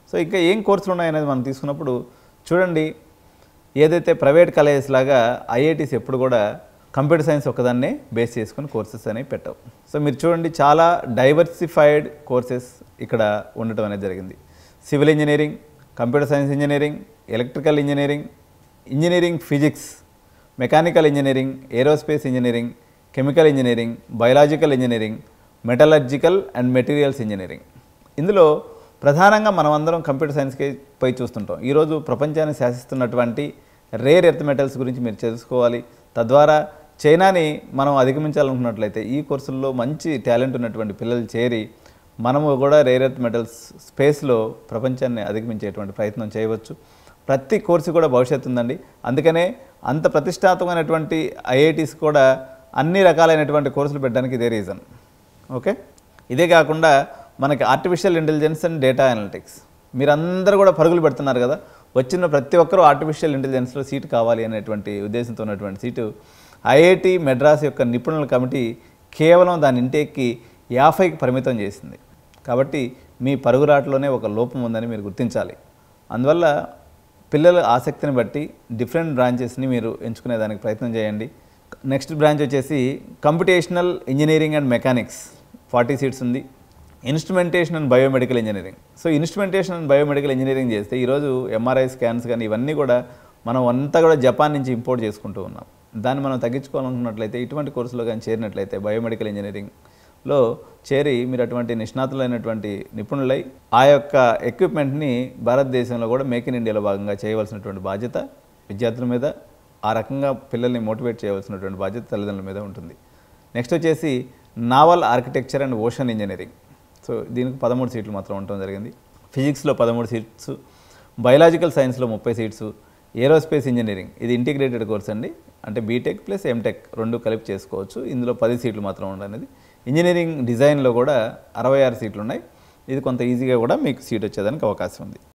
So ఇంకా ఏం కోర్సులు ఉన్నాయనేది మనం తీసుకున్నప్పుడు చూడండి, ఏదైతే ప్రైవేట్ కాలేజెస్ లాగా ఐఐటీస్ ఎప్పుడు కూడా కంప్యూటర్ సైన్స్ ఒకదాన్నే బేస్ చేసుకుని కోర్సెస్ అనేవి పెట్టవు. సో మీరు చూడండి, చాలా డైవర్సిఫైడ్ కోర్సెస్ ఇక్కడ ఉండటం అనేది జరిగింది. Civil engineering, computer science engineering, electrical engineering, engineering physics, mechanical engineering, aerospace engineering, chemical engineering, biological engineering, metallurgical and materials engineering. ఇందులో ప్రధానంగా మనం అందరం కంప్యూటర్ సైన్స్కి పై చూస్తుంటాం. ఈరోజు ప్రపంచాన్ని శాసిస్తున్నటువంటి రేర్ ఎర్త్ మెటల్స్ గురించి మీరు తెలుసుకోవాలి. తద్వారా చైనాని మనం అధిగమించాలనుకున్నట్లయితే ఈ కోర్సుల్లో మంచి టాలెంట్ ఉన్నటువంటి పిల్లలు చేరి మనము కూడా రేర్ ఎర్త్ మెటల్స్ స్పేస్లో ప్రపంచాన్ని అధిగమించేటువంటి ప్రయత్నం చేయవచ్చు. ప్రతి కోర్సు కూడా భవిష్యత్తు ఉందండి. అందుకనే అంత ప్రతిష్టాత్మకమైనటువంటి ఐఐటీస్ కూడా అన్ని రకాలైనటువంటి కోర్సులు పెట్టడానికి ఇదే రీజన్. ఓకే, ఇదే కాకుండా మనకి artificial intelligence and data analytics మీరందరూ కూడా పరుగులు పెడుతున్నారు కదా. వచ్చిన ప్రతి ఒక్కరూ ఆర్టిఫిషియల్ ఇంటెలిజెన్స్లో సీటు కావాలి అనేటువంటి ఉద్దేశంతో ఉన్నటువంటి సీటు ఐఐటి మెడ్రాస్ యొక్క నిపుణుల కమిటీ కేవలం దాని ఇంటేక్కి 50కి పరిమితం చేసింది. కాబట్టి మీ పరుగురాటలోనే ఒక లోపం ఉందని మీరు గుర్తించాలి. అందువల్ల పిల్లల ఆసక్తిని బట్టి డిఫరెంట్ బ్రాంచెస్ని మీరు ఎంచుకునేదానికి ప్రయత్నం చేయండి. నెక్స్ట్ బ్రాంచ్ వచ్చేసి computational engineering and mechanics 40 seats ఉంది. Instrumentation and biomedical engineering. So instrumentation and biomedical engineering చేస్తే ఈరోజు ఎంఆర్ఐ స్కాన్స్ కానీ ఇవన్నీ కూడా మనం అంతా కూడా జపాన్ నుంచి ఇంపోర్ట్ చేసుకుంటూ ఉన్నాం. దాన్ని మనం తగ్గించుకోవాలనుకున్నట్లయితే ఇటువంటి కోర్సులో కానీ చేరినట్లయితే బయోమెడికల్ ఇంజనీరింగ్లో చేరి మీరు అటువంటి నిష్ణాతులైనటువంటి నిపుణులై ఆ యొక్క ఎక్విప్మెంట్ని భారతదేశంలో కూడా మేక్ ఇన్ ఇండియాలో భాగంగా చేయవలసినటువంటి బాధ్యత విద్యార్థుల మీద, ఆ రకంగా పిల్లల్ని మోటివేట్ చేయవలసినటువంటి బాధ్యత తల్లిదండ్రుల మీద ఉంటుంది. నెక్స్ట్ వచ్చేసి naval architecture and ocean engineering. So దీనికి 13 సీట్లు మాత్రం ఉండటం జరిగింది. ఫిజిక్స్లో 13 సీట్స్, బయాలజికల్ సైన్స్లో 30 సీట్స్, ఏరోస్పేస్ ఇంజనీరింగ్ ఇది ఇంటిగ్రేటెడ్ కోర్స్ అండి. అంటే బీటెక్ ప్లస్ ఎంటెక్ రెండు కలిపి చేసుకోవచ్చు. ఇందులో 10 సీట్లు మాత్రం ఉండనేది. ఇంజనీరింగ్ డిజైన్లో కూడా 66 సీట్లు ఉన్నాయి. ఇది కొంత ఈజీగా కూడా మీకు సీట్ వచ్చేదానికి అవకాశం ఉంది.